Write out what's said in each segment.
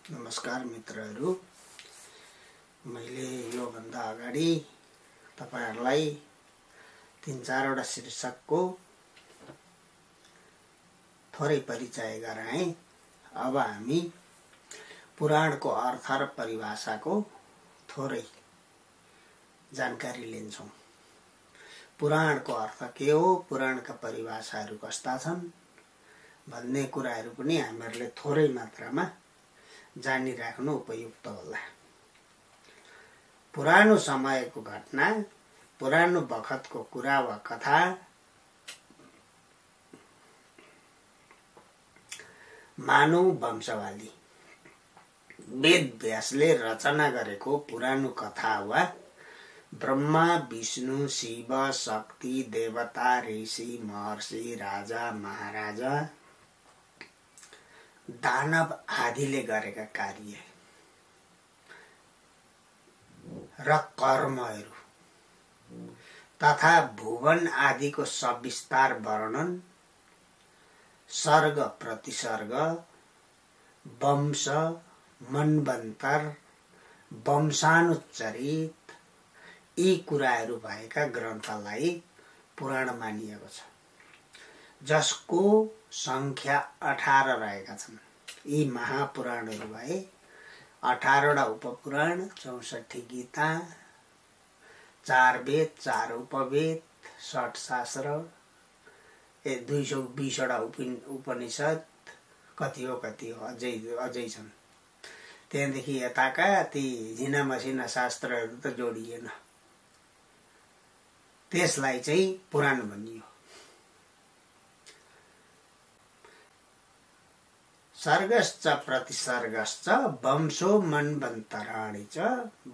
नमस्कार मित्रहरू, मैले यो भन्दा अगाडि तपाईहरुलाई 3-4 वटा शीर्षकको थोरै परिचय गराएँ। अब हामी पुराणको अर्थ र परिभाषाको थोरै जानकारी लिन्छौं। पुराणको अर्थ के हो, पुराणका परिभाषाहरू कस्ता छन् भन्ने कुराहरू पनि हामीहरूले थोरै मात्रामा जानिराख्नु उपयुक्त होला। पुरानो समयको घटना, पुरानो बखतको कुरा वा कथा मानव वंशावली वेद व्यासले रचना गरेको पुरानो कथा वा ब्रह्मा, विष्णु, शिव, शक्ति, देवता, ऋषि, महर्षि, राजा, महाराजा, दानव आदिले गरेका कार्य र कर्महरू तथा भुवन आदिको सविस्तार वर्णन, सर्ग प्रतिसर्ग, वंश, मन्वन्तर, वंशानुचरित यी कुराहरू भएका ग्रन्थलाई पुराण मानिएको छ, जसको संख्या 18 रहेका छन्। यी महापुराणहरू भए 18 वटा उपपुराण, 64 गीता, 4 वेद, 4 उपवेद, 60 शास्त्र, 220 वटा उपनिषद, कति हो अझै छन्। त्यहाँदेखि यताका ती झिना मसिना शास्त्रहरू त जोडिएन, त्यसलाई चाहिँ पुराण भनियो। सर्गश्च प्रतिसर्गश्च वंशो मन्वन्तराणि च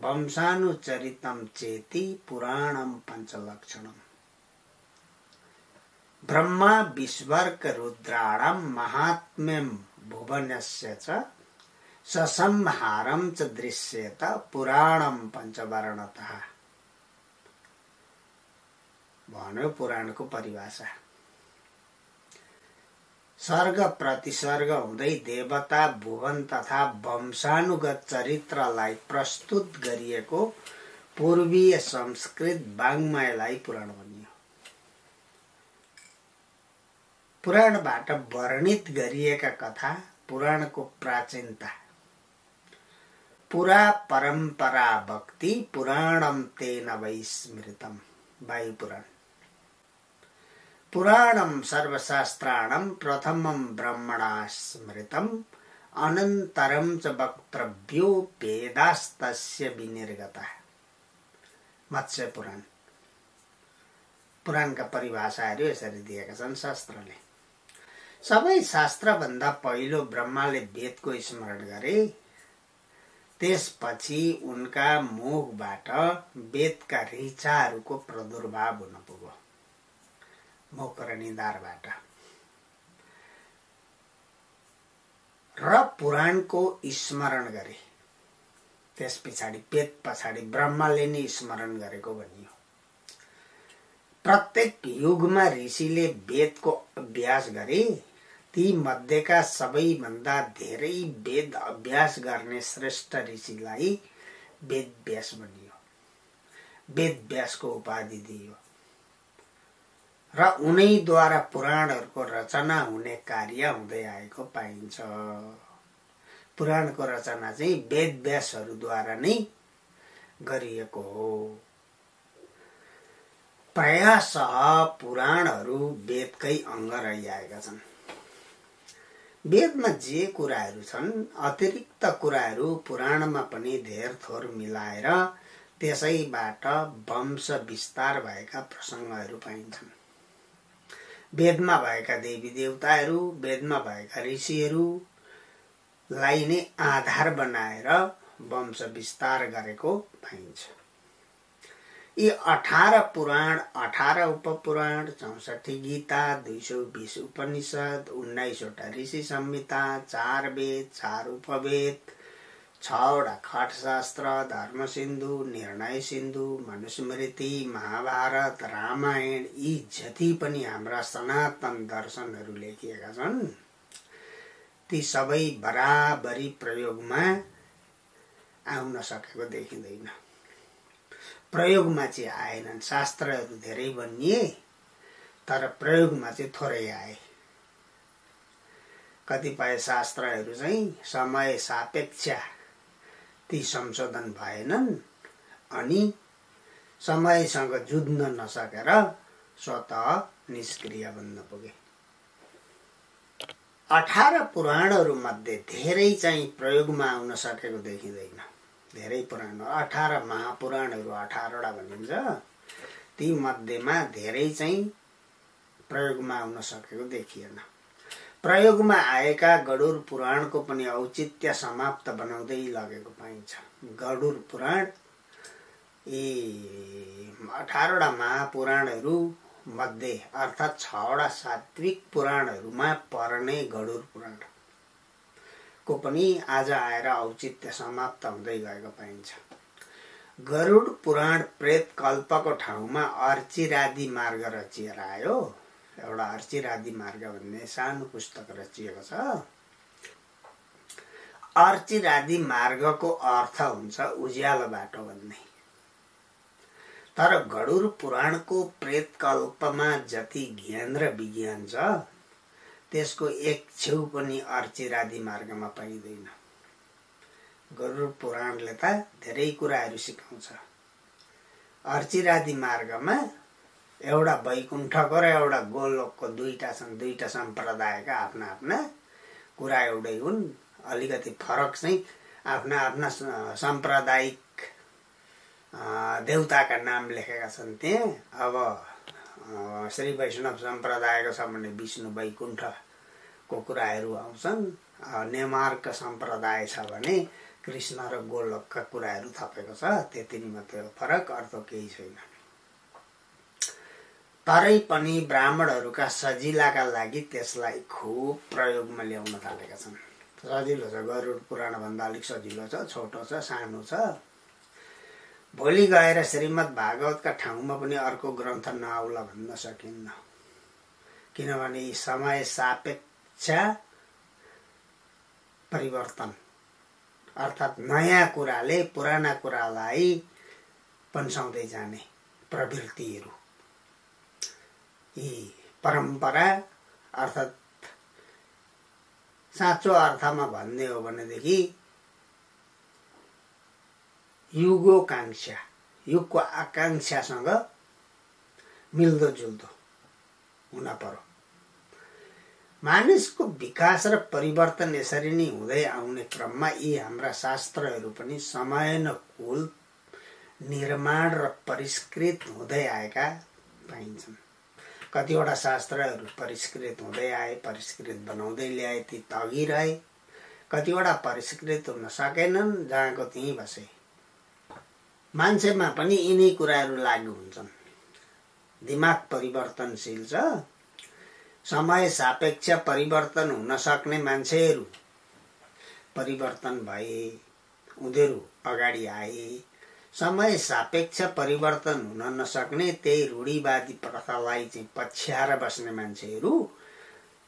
वंशानुचरितं चेति पुराणं पञ्चलक्षणम्। ब्रह्मा विश्वर्क रुद्राणां महात्म्यं भुवनस्य च ससंहारं च दृश्येत पुराणं पञ्चवर्णतः। भन्यो पुराणको परिभाषा। सर्ग प्रतिसर्ग हुँदै देवता, भुवन तथा वंशानुगत चरित्रलाई प्रस्तुत गरिएको पूर्वीय संस्कृत वाङ्मयलाई पुराण भनियो। पुराणबाट वर्णित गरिएका कथा, पुराणको प्राचीनता, पुरा परम्परा भक्ति पुराणं तेन वै स्मृतम्। वायु पुराण। पुराणं सर्वशास्त्राणां प्रथमं ब्रह्मणा स्मृतम् अनन्तरं च वक्तव्यो वेदास्तस्य विनिर्गतः। मत्स्य पुराण। पुराणका परिभाषाहरू यसरी दिएका छन् शास्त्रले। सबै शास्त्रभन्दा पहिलो ब्रह्माले वेदको स्मरण गरे, त्यसपछि उनका मुखबाट वेदका ऋचाहरूको प्रादुर्भाव हुन पुग्यो। मुख र निधारबाट र पुराणको स्मरण गरे। त्यस पछाडि वेद पछाडि ब्रह्माले नै स्मरण गरेको भनियो। प्रत्येक युगमा ऋषिले वेदको अभ्यास गरे। ती मध्येका सबैभन्दा धेरै वेद अभ्यास गर्ने श्रेष्ठ ऋषिलाई वेद व्यास भनियो। वेद व्यासको उपाधि दियो र उनैद्वारा पुराणहरूको रचना हुने कार्य हुँदै आएको पाइन्छ। पुराणको रचना चाहिँ वेद व्यासहरूद्वारा नै गरिएको हो। प्रायशः पुराणहरू वेदकै अङ्ग रहिआएका छन्। वेदमा जे कुराहरू छन्, अतिरिक्त कुराहरू पुराणमा पनि धेर थोर मिलाएर त्यसैबाट वंश विस्तार भएका प्रसङ्गहरू पाइन्छन्। वेदमा भएका देवी देवताहरू, वेदमा भएका ऋषिहरूलाई नै आधार बनाएर वंश विस्तार गरेको पाइन्छ। यी 18 पुराण, 18 उपपुराण, 64 गीता, 220 उपनिषद, 19 वटा ऋषि संहिता, 4 वेद, 4 उपवेद, 6 वटा खटशास्त्र, धर्म सिन्धु, निर्णय सिन्धु, मनुस्मृति, महाभारत, रामायण यी जति पनि हाम्रा सनातन दर्शनहरू लेखिएका छन्, ती सबै बराबरी प्रयोगमा आउन सकेको देखिँदैन। प्रयोगमा चाहिँ आएनन्। शास्त्रहरू धेरै बनिए तर प्रयोगमा चाहिँ थोरै आए। कतिपय शास्त्रहरू चाहिँ समय सापेक्ष ती संशोधन भएनन् अनि समयसँग जुझ्न नसकेर स्वतः निष्क्रिय बन्न पुगे। 18 पुराणहरू मध्ये धेरै चाहिँ प्रयोगमा आउन सकेको देखिँदैन। धेरै पुराण 18 महापुराणहरू 18वटा भनिन्छ, ती मध्येमा धेरै चाहिँ प्रयोगमा आउन सकेको देखिएन। प्रयोगमा आएका गरुड पुराणको पनि औचित्य समाप्त बनाउँदै लगेको पाइन्छ। गरुड पुराण यी 18वटा महापुराणहरू मध्ये अर्थात् 6वटा सात्विक पुराणहरूमा पर्ने गरुड पुराण को पनि आज आएर औचित्य समाप्त हुँदै गएको पाइन्छ। गरुड पुराण प्रेत कल्पको ठाउँमा अर्चिरादि मार्ग रचिएर आयो। एउटा अर्चिरादि मार्ग भन्ने सानो पुस्तक रचिएको छ। अर्चिरादि मार्गको अर्थ हुन्छ उज्यालो बाटो भन्ने। तर गरुड पुराणको प्रेत कल्पमा जति ज्ञान र विज्ञान छ त्यसको एक छेउ पनि अर्चिरादि मार्गमा पाइँदैन। गरुड पुराणले त धेरै कुराहरू सिकाउँछ। अर्चिरादि मार्गमा एउटा वैकुण्ठको र एउटा गोलोकको दुईटा छन्। दुईटा सम्प्रदायका आफ्ना आफ्ना कुरा एउटै हुन्। अलिकति फरक चाहिँ आफ्ना आफ्ना साम्प्रदायिक देवताका नाम लेखेका छन् त्यहाँ। अब श्री वैष्णव सम्प्रदायको छ भने विष्णु वैकुण्ठको कुराहरू आउँछन्। नेमार्क सम्प्रदाय छ भने कृष्ण र गोलोकका कुराहरू थपेको छ। त्यति नै मात्रै हो फरक, अर्थ केही छैन। तरै पनि ब्राह्मणहरूका सजिलाका लागि त्यसलाई खुब प्रयोगमा ल्याउन थालेका छन्। सजिलो छ, गरुड पुराण भन्दा अलिक सजिलो छ, छोटो छ, सानो छ। भोलि गएर श्रीमद् भागवतका ठाउँमा पनि अर्को ग्रन्थ नआउला भन्न सकिन्न। किनभने समय सापेक्ष परिवर्तन अर्थात् नयाँ कुराले पुराना कुरालाई पन्साउँदै जाने प्रवृत्तिहरू, यी परम्परा अर्थात् साँचो अर्थमा भन्ने हो भनेदेखि युगोकांक्षा, युगको आकांक्षासँग मिल्दो जुल्दो हुन पर्यो। मानिसको विकास र परिवर्तन यसरी नै हुँदै आउने क्रममा यी हाम्रा शास्त्रहरू पनि समयानुकूल निर्माण र परिष्कृत हुँदै आएका पाइन्छन्। कतिवटा शास्त्रहरू परिष्कृत हुँदै आए, परिष्कृत बनाउँदै ल्याए, ती तगिरहे। कतिवटा परिष्कृत हुन सकेनन्, जहाँको त्यहीँ बसे। मान्छेमा पनि यिनै कुराहरू लागू हुन्छन्। दिमाग परिवर्तनशील छ। समय सापेक्ष परिवर्तन हुन सक्ने मान्छेहरू परिवर्तन भए, उनीहरू अगाडि आए। समय सापेक्ष परिवर्तन हुन नसक्ने त्यही रूढिवादी प्रथालाई चाहिँ पछ्याएर बस्ने मान्छेहरू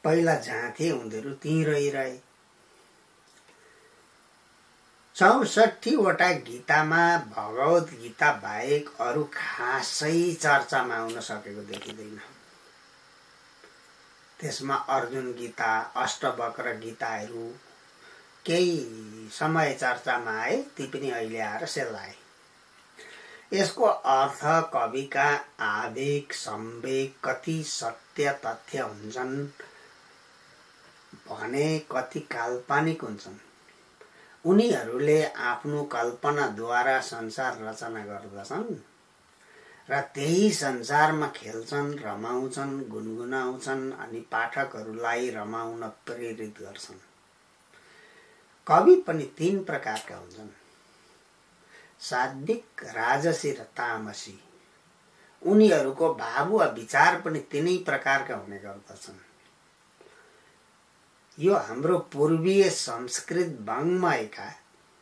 पहिला जहाँ थिए उनीहरू त्यहीँ रहिरहे। 64वटा गीतामा भगवत गीता बाहेक अरू खासै चर्चामा आउन सकेको देखिँदैन। त्यसमा अर्जुन गीता, अष्टवक्र गीताहरू केही समय चर्चामा आए, ती पनि अहिले आएर सेलाए। यसको अर्थ कविका आवेग संवेग कति सत्य तथ्य हुन्छन् भने कति काल्पनिक हुन्छन्। उनीहरूले आफ्नो कल्पनाद्वारा संसार रचना गर्दछन् र त्यही संसारमा खेल्छन्, रमाउँछन्, गुनगुनाउँछन् अनि पाठकहरूलाई रमाउन प्रेरित गर्छन्। कवि पनि 3 प्रकारका हुन्छन्, सात्विक, राजसी र तामसी। उनीहरूको भाव वा विचार पनि तिनै प्रकारका हुने गर्दछन्। यो हाम्रो पूर्वीय संस्कृत वाङ्मयका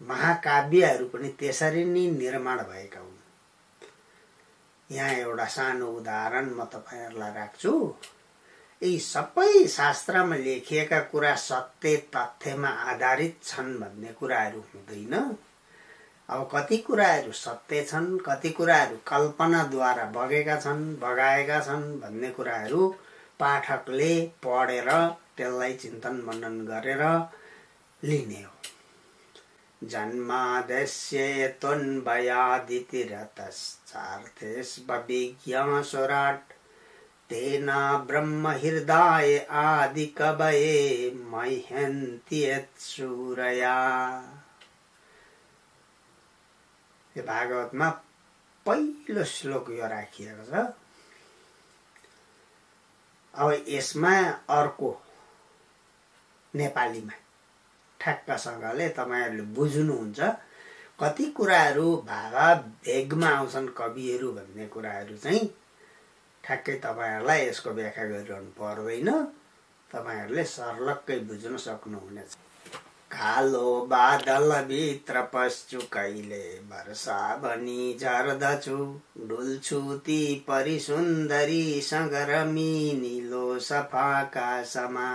महाकाव्यहरू पनि त्यसरी नै निर्माण भएका हुन्। यहाँ एउटा सानो उदाहरण म तपाईहरुलाई राख्छु। यी सबै शास्त्रमा लेखिएका कुरा सत्य तथ्यमा आधारित छन् भन्ने कुराहरू हुँदैन। अब कति कुराहरू सत्य छन्, कति कुराहरू कल्पनाद्वारा बगाएका छन् भन्ने कुराहरू पाठकले पढेर त्यसलाई चिन्तन मनन गरेर लिने हो। जन्मादस्य त्वन्भयादितिरतश्चार्थेष्वभिज्ञासुराट् तेन ब्रह्म हृदय आदि कवये मह्यन्ति यत्सूरया। यो भागवतमा पहिलो श्लोक यो राखिएको छ। अब यसमा अर्को नेपालीमा ठ्याक्कसँगले तपाईहरुले बुझ्नुहुन्छ कति कुराहरू भावावेगमा आउँछन् कविहरू भन्ने कुराहरू चाहिँ ठ्याक्कै तपाईहरुलाई यसको व्याख्या गरिरहनु पर्दैन, तपाईहरुले सर्लक्कै बुझ्न सक्नुहुनेछ। कालो बादल भित्र पस्छु कहिले वर्षा भनी झर्दछु, डुल्छु ती परिसुन्दरी सगरमी निलो सफा आकाशमा।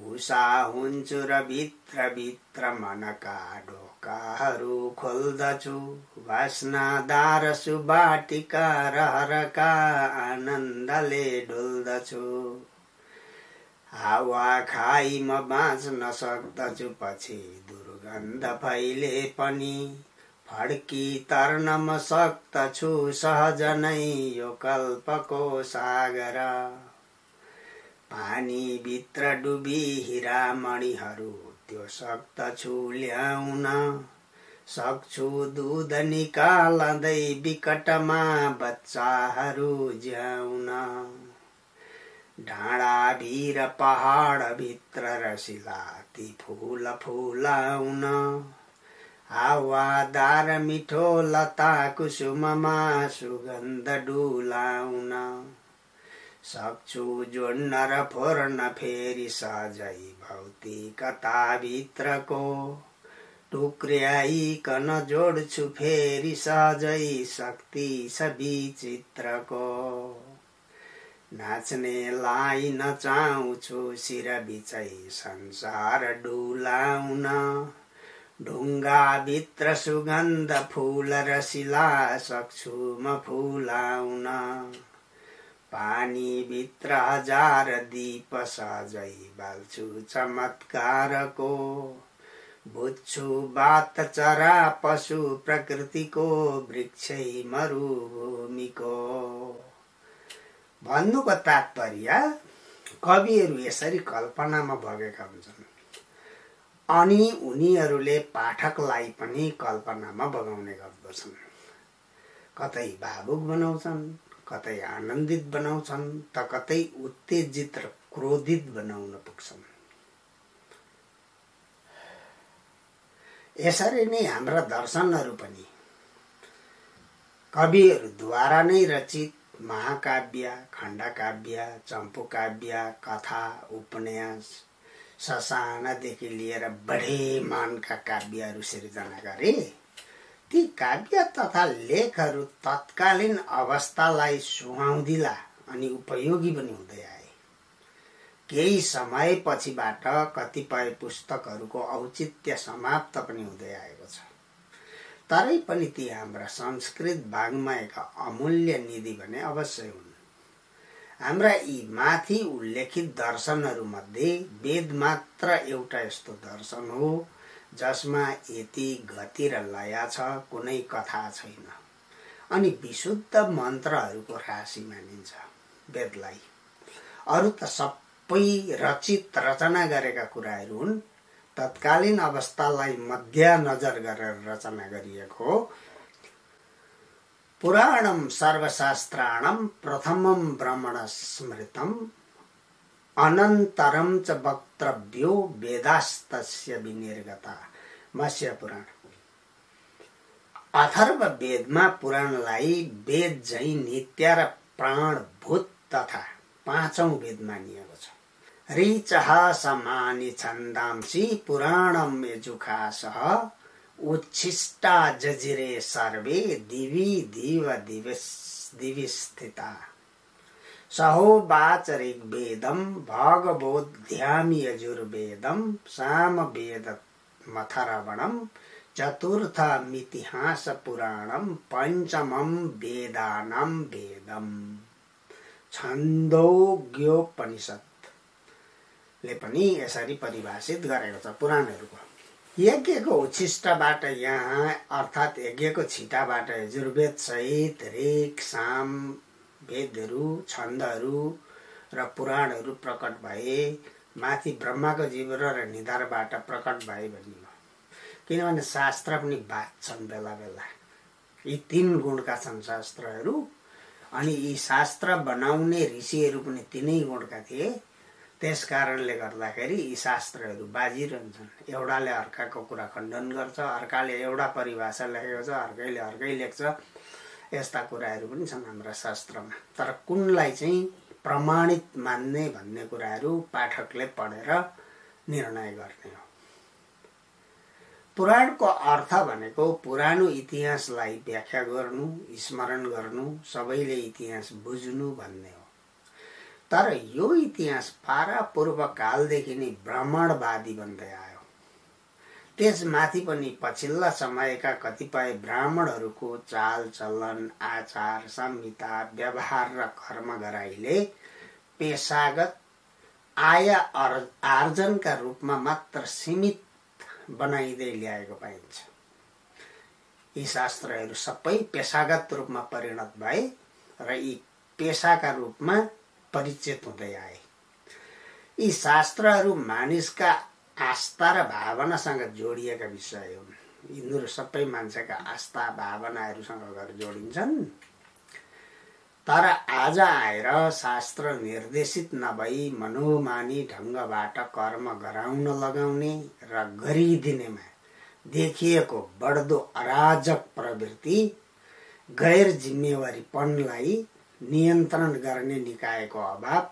उषा हुन्छु र भित्र भित्र मनका ढोकाहरू खोल्दछु, वासनादार सुबाटिका रहरका आनन्दले डुल्दछु। हावा खाई म बाँच्न सक्दछु पछि दुर्गन्ध फैले पनि, फड्की तर्न म सक्दछु सहज नै यो कल्पको सागर। पानी भित्र डुबी हीरा मणिहरू त्यो सक्दछु ल्याउन, सक्छु दूध निकाल्दै विकटमा बच्चाहरू ज्याउन। डाँडा भिर पहाड भित्र रसिला ती फूल फुलाउन, हावादार मिठो लता कुसुममा सुगन्ध डुलाउन। सक्छु जोड्न र फोर्न फेरि सजै भौतिकता भित्रको, टुक्र्याइकन जोड्छु फेरि सजै शक्ति छ विचित्रको। नाच्नेलाई नचाउँछु शिर बिचै संसार डुलाउन, ढुङ्गा भित्र सुगन्ध फूल रसिला सक्छु म फुलाउन। पानी भित्र हजार दीप सजै बाल्छु चमत्कारको, बुझ्छु बात चरा पशु प्रकृतिको वृक्षै मरुभूमिको। भन्नुको तात्पर्य कविहरू यसरी कल्पनामा बगेका हुन्छन् अनि उनीहरूले पाठकलाई पनि कल्पनामा बगाउने गर्दछन्। कतै भावुक बनाउँछन्, कतै आनन्दित बनाउँछन् त कतै उत्तेजित र क्रोधित बनाउन पुग्छन्। यसरी नै हाम्रा दर्शनहरू पनि कविहरूद्वारा नै रचित महाकाव्य, खण्डकाव्य, चम्पूकाव्य, कथा, उपन्यास, ससानादेखि लिएर बढे मानका काव्यहरू सिर्जना गरे। ती काव्य तथा लेखहरू तत्कालीन अवस्थालाई सुहाउँदिला अनि उपयोगी पनि हुँदै आए। केही समयपछिबाट कतिपय पुस्तकहरूको औचित्य समाप्त पनि हुँदै आएको छ। तरै पनि ती हाम्रा संस्कृत वाङ्मयका अमूल्य निधि भने अवश्य हुन्। हाम्रा यी माथि उल्लेखित दर्शनहरू मध्ये वेद मात्र एउटा यस्तो दर्शन हो जसमा यति गति र लय छ, कुनै कथा छैन अनि विशुद्ध मन्त्रहरूको राशि मानिन्छ वेदलाई। अरू त सबै रचित रचना गरेका कुराहरू हुन्, तत्कालीन अवस्थालाई मध्यनजर गरेर रचना गरिएको हो। पुराणम सर्वशास्त्राणाम प्रथमम ब्रह्मण स्मृतम अनन्तरम च वक्तव्यो वेदास्तस्य विनिर्गता। मत्स्य पुराण। अथर्व वेदमा पुराणलाई वेद झैं नित्य र प्राणभूत तथा पाँचौं वेद मानिएको छ। ऋचः समानि छन्दांसि पुराणम यजुखासः उच्छिष्टा जजिरे सर्वे दिवि दिव दिवि स्थिता। सहोवाच ऋग्वेदं भगवोऽध्यामि यजुर्वेदं सामवेदमथर्वणं चतुर्थमितिहासपुराणं पञ्चमं वेदानां वेदम्। छन्दोग्योपनिषदले पनि यसरी परिभाषित गरेको छ पुराणहरूको। यज्ञको उच्छिष्टबाट यहाँ अर्थात् यज्ञको छिटाबाट यजुर्वेद सहित ऋग साम वेदहरू छन्दहरू र पुराणहरू प्रकट भए, माथि ब्रह्माको जीवन र निधारबाट प्रकट भए भनियो। किनभने शास्त्र पनि बाँच्छन् बेला बेला। यी 3 गुणका छन् शास्त्रहरू, अनि यी शास्त्र बनाउने ऋषिहरू पनि 3 गुणका थिए। त्यस कारणले गर्दाखेरि यी शास्त्रहरू बाजिरहन्छन्। एउटाले अर्काको कुरा खण्डन गर्छ, अर्काले एउटा परिभाषा लेखेको छ, अर्कैले अर्कै लेख्छ। यस्ता कुराहरू पनि छन् हाम्रा शास्त्रमा। तर कुनलाई चाहिँ प्रमाणित मान्ने भन्ने कुराहरू पाठकले पढेर निर्णय गर्ने हो। पुराणको अर्थ भनेको पुरानो इतिहासलाई व्याख्या गर्नु, स्मरण गर्नु, सबैले इतिहास बुझ्नु भन्ने हो। तर यो इतिहास पारापूर्व कालदेखि नै ब्राह्मणवादी बन्दै आयो। त्यसमाथि पनि पछिल्ला समयका कतिपय ब्राह्मणहरूको चाल चलन, आचार संहिता, व्यवहार र कर्म गराइले पेशागत आय आर्जनका रूपमा मात्र सीमित बनाइदै ल्याएको पाइन्छ। यी शास्त्रहरू सबै पेशागत रूपमा परिणत भए र यी पेशाका रूपमा परिचित हुँदै आए। यी शास्त्रहरू मानिसका आस्था र भावनासँग जोडिएका विषय हुन्। यिनीहरू सबै मान्छेका आस्था भावनाहरूसँग जोडिन्छन्। तर आज आएर शास्त्र निर्देशित नभई मनोमानी ढङ्गबाट कर्म गराउन लगाउने र गरिदिनेमा देखिएको बढ्दो अराजक प्रवृत्ति, गैर जिम्मेवारीपनलाई नियन्त्रण गर्ने निकायको अभाव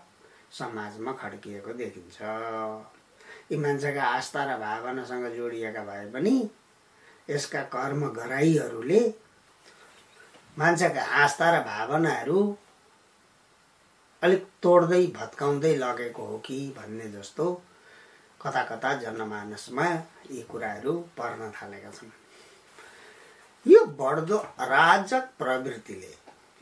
समाजमा खड्किएको देखिन्छ। यी मान्छेका आस्था र भावनासँग जोडिएका भए पनि यसका कर्म गराइहरूले मान्छेका आस्था र भावनाहरू अलिक तोड्दै भत्काउँदै लगेको हो कि भन्ने जस्तो कता कता जनमानसमा यी कुराहरू पर्न थालेका छन्। यो बढ्दो अराजक प्रवृत्तिले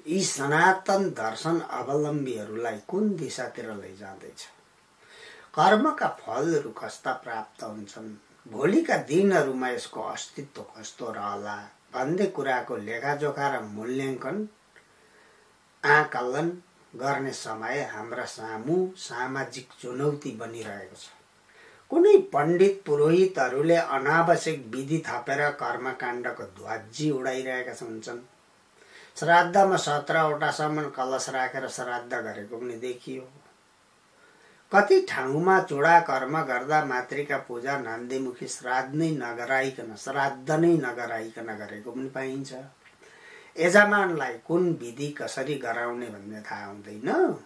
यी सनातन दर्शन अवलम्बीहरूलाई कुन दिशातिर लैजाँदैछ? कर्मका फलहरू कस्ता प्राप्त हुन्छन्? भोलिका दिनहरूमा यसको अस्तित्व कस्तो रहला भन्ने कुराको लेखाजोखा र मूल्याङ्कन आकलन गर्ने समय हाम्रा सामु सामाजिक चुनौती बनिरहेको छ। कुनै पण्डित पुरोहितहरूले अनावश्यक विधि थपेर कर्मकाण्डको ध्वजी उडाइरहेका हुन्छन्। श्राद्धमा 17वटासम्म कलश राखेर श्राद्ध गरेको पनि देखियो। कति ठाउँमा चुडा कर्म गर्दा मातृका पूजा नन्दीमुखी श्राद्ध नै नगराइकन गरेको पनि पाइन्छ। यजमानलाई कुन विधि कसरी गराउने भन्ने थाहा हुँदैन।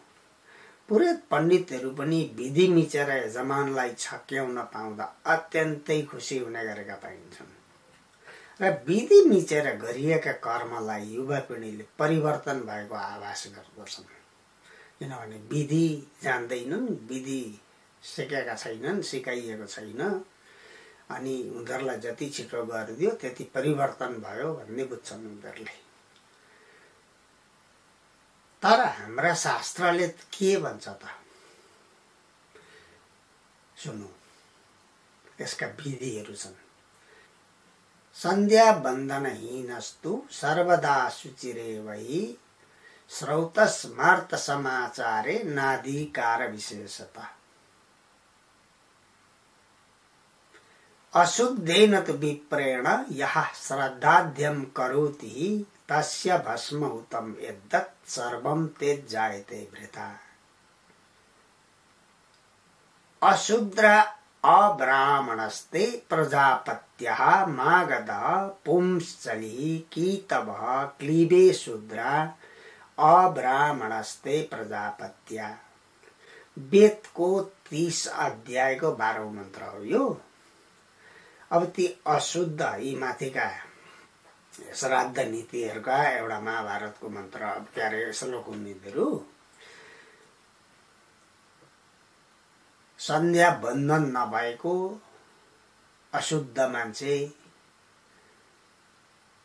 पुरोहित पण्डितहरू पनि विधि मिचेर यजमानलाई छक्याउन पाउँदा अत्यन्तै खुसी हुने गरेका पाइन्छन्। र विधि मिचेर गरिएका कर्मलाई युवा पिँढीले परिवर्तन भएको आभास गर्दछन्। किनभने विधि जान्दैनन्, विधि सिकेका छैनन्, सिकाइएको छैन, अनि उनीहरूलाई जति छिटो गरिदियो त्यति परिवर्तन भयो भन्ने बुझ्छन् उनीहरूले। तर हाम्रा शास्त्रले के भन्छ त? सुन्नु, यसका विधिहरू छन्। सन्ध्या बन्दनहीनस्तु सर्वदा शुचिरेवहि श्रौतस्मार्त समाचारे नाधिकार विशेषता। अशुद्धेन तु विप्रेण यः श्रद्धाध्यं करोति तस्य भस्महुतं यद्दत् सर्वं त्यज्यायते वृथा। अशूद्र अब्राह्मणस्ते प्रजापत्यः मागधः पुंश्चलिः कीतवः क्लीबे शूद्रा अब्राह्मणस्ते प्रजापत्या। वेदको 30 अध्यायको 12औं मन्त्र हो यो। अब ती अशुद्ध यी माथिका श्राद्ध नीतिहरूका एउटा महाभारतको मन्त्र, के अरे श्लोक हुनेहरू, सन्ध्या बन्धन नभएको अशुद्ध मान्छे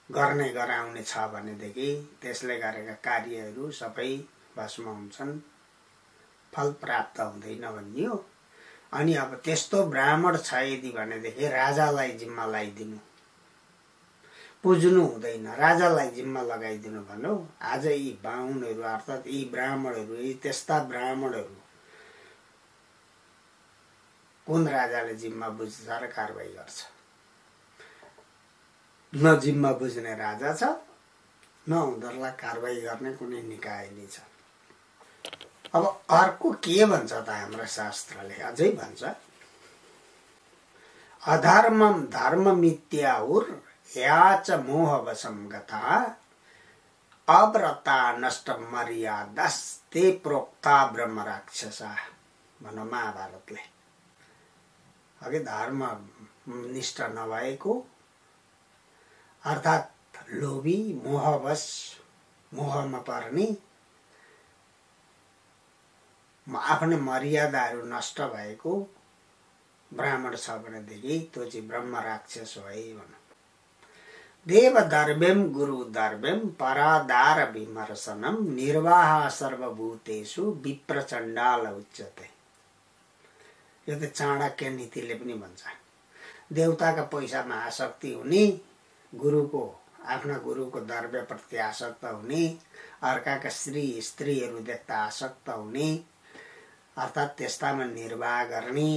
गर्ने गराउने छ भनेदेखि त्यसले गरेका कार्यहरू सबै भस्म हुन्छन्, फल प्राप्त हुँदैन भनियो। अनि अब त्यस्तो ब्राह्मण छ यदि भनेदेखि राजालाई जिम्मा लगाइदिनु, पुज्नु हुँदैन, राजालाई जिम्मा लगाइदिनु भन्यो। आज यी बाहुनहरू अर्थात् यी ब्राह्मणहरू, यी त्यस्ता ब्राह्मणहरू कुन राजाले जिम्मा बुझ्छ र कारबाही गर्छ? न जिम्मा बुझ्ने राजा छ, न उनीहरूलाई कारबाही गर्ने कुनै निकाय नै छ। अब अर्को के भन्छ त हाम्रो शास्त्रले? अझै भन्छ, अधर्मम धर्म मिथ्याहुर याच मोहवशम गता अव्रता नष्ट मर्यादास्ते प्रोक्ता ब्रह्म राक्षसा भनौँ महाभारतले। अघि धर्म निष्ठ नभएको अर्थात् लोभी, मोहवश, मोहमा पर्ने, आफ्नो मर्यादाहरू नष्ट भएको ब्राह्मण छ भनेदेखि त्यो चाहिँ ब्रह्म राक्षस हो है भन। देव दर्व्यम गुरु दर्व्यम परादार विमर्शनम निर्वाह सर्वभूतेषु विप्र चण्डाल उच्यते। यो त चाणक्य नीतिले पनि भन्छ। देवताका पैसामा आसक्ति हुने, आफ्ना गुरुको दर्व्यप्रति आसक्त हुने, अर्काका स्त्रीहरू देख्दा आसक्त हुने, अर्थात् त्यस्तामा निर्वाह गर्ने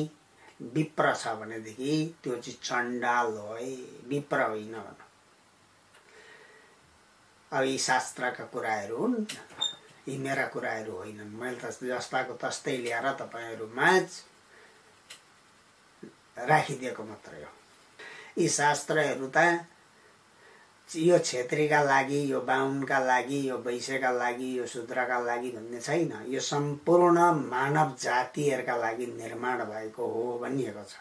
विप्र छ भनेदेखि त्यो चाहिँ चण्डाल हो है, विप्र होइन भन। अब यी शास्त्रका कुराहरू हुन्, यी मेरा कुराहरू होइनन्। मैले त जस्ताको तस्तै ल्याएर तपाईँहरू माझ राखिदिएको मात्रै हो। यी शास्त्रहरू त यो क्षेत्रीका लागि, यो बाहुनका लागि, यो वैश्यका लागि, यो शूद्रका लागि भन्ने छैन। यो सम्पूर्ण मानव जातिहरूका लागि निर्माण भएको हो भनिएको छ।